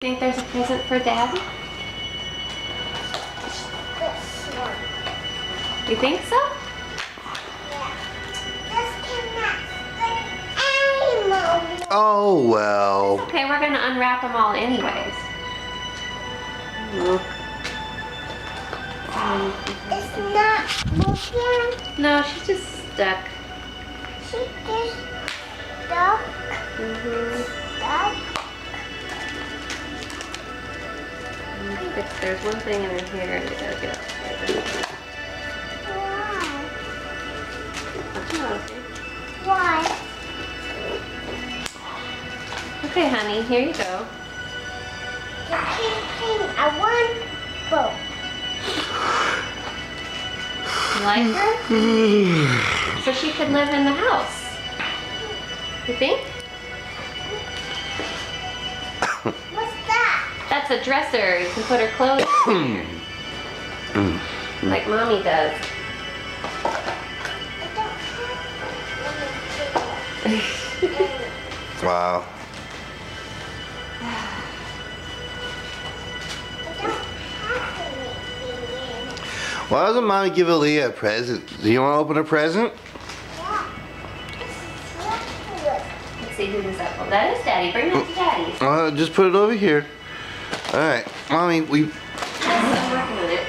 Think there's a present for Daddy? This one. You think so? Yeah. This cannot fit anymore. Oh, well. Okay, we're gonna unwrap them all anyways. It's not moving. No, she's just stuck. She just stuck. Stuck. There's one thing in her hair that gotta get out. Why? Okay. Why? Okay, honey, here you go. The kid I want both. You like her? So she could live in the house. You think? What's that? That's a dresser. You can put her clothes in there. Like Mommy does. I don't have one. Wow. I don't have anything in. Why doesn't Mommy give Aaliyah a present? Do you want to open a present? Yeah. Let's see who does that for. That is Daddy. Bring that to Daddy. Just put it over here. All right, Mommy, we... Yes, I'm working on it.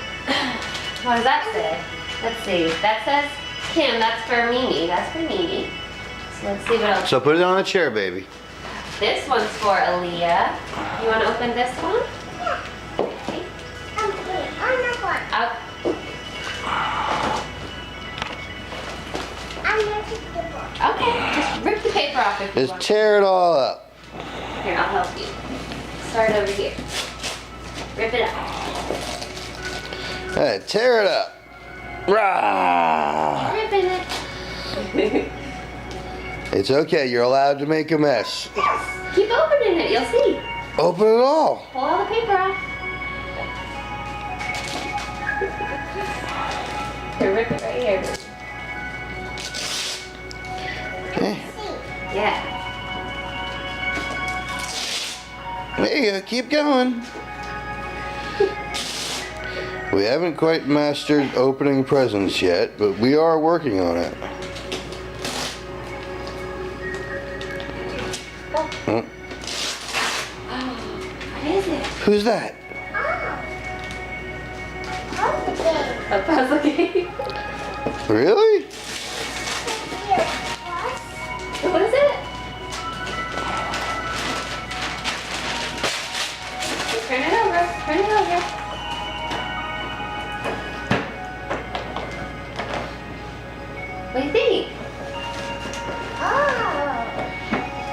What does that say? Let's see. That says Kim. That's for Mimi. That's for Mimi. So let's see what else. So put it on a chair, baby. This one's for Aaliyah. You want to open this one? Okay. I'm putting on the one. I'm going to take the book. Okay. Just rip the paper off if you Just want. tear it all up. Here, I'll help you. Start over here. Rip it up. All right, tear it up. Rah! Ripping it. It's okay, you're allowed to make a mess. Keep opening it. You'll see. Open it all. Pull all the paper off. Here, rip it right here. Okay. Yeah. There you go, keep going. We haven't quite mastered opening presents yet, but we are working on it. Oh, What is it? who's that? A puzzle game. Really? What is it? Turn it over. Turn it over. What do you think?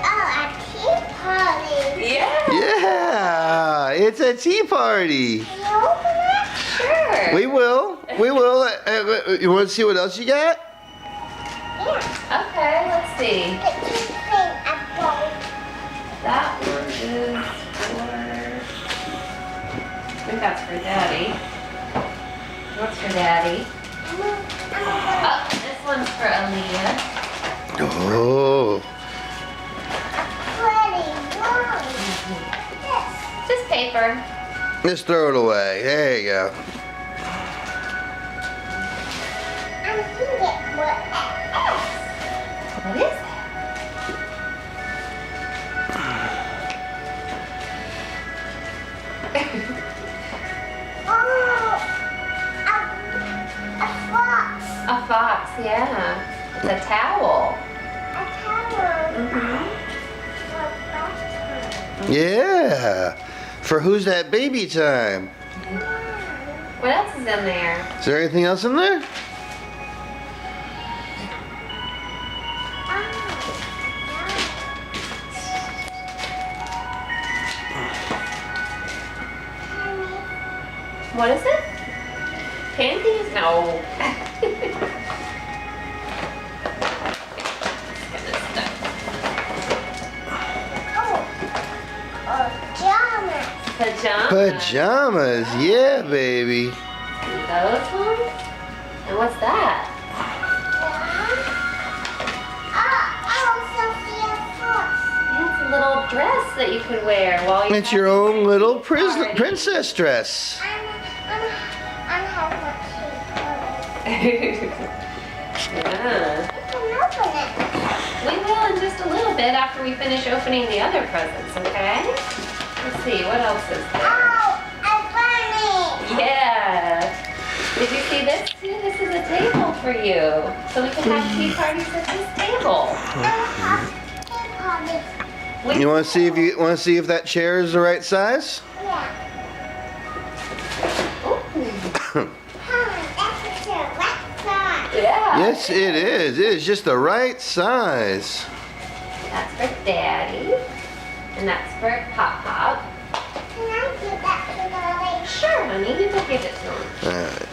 A tea party. Yeah. Yeah, it's a tea party. Can you open it? Sure. We will. We will. You want to see what else you got? Yeah. Okay, let's see. The tea thing I bought. That one is for... I think that's for Daddy. What's for Daddy? Oh, this one's for Aaliyah. Oh, Just paper. just throw it away. There you go. What is that? A fox, yeah. It's a towel. Yeah. For who's that baby time? What else is in there? Is there anything else in there? What is it? Panties? No. Pajamas. Pajamas. Yeah, baby. Those ones? And what's that? Oh, Sophia Fox. Yeah, it's a little dress that you could wear while you It's have your own little party. princess dress. I'm have what Yeah. You can open it. We will in just a little bit after we finish opening the other presents, okay? Let's see, what else is there? Oh, a bunny. Yeah. Did you see this too? This is a table for you. So we can have tea parties at this table. We- You want to see if that chair is the right size? Yeah. Ooh. That's a chair. What size? Yeah. Yes, it is. It is just the right size. That's for Daddy. And that's for Pop Pop. Can I give that to Daddy? Sure, honey, you can give it to him. All right.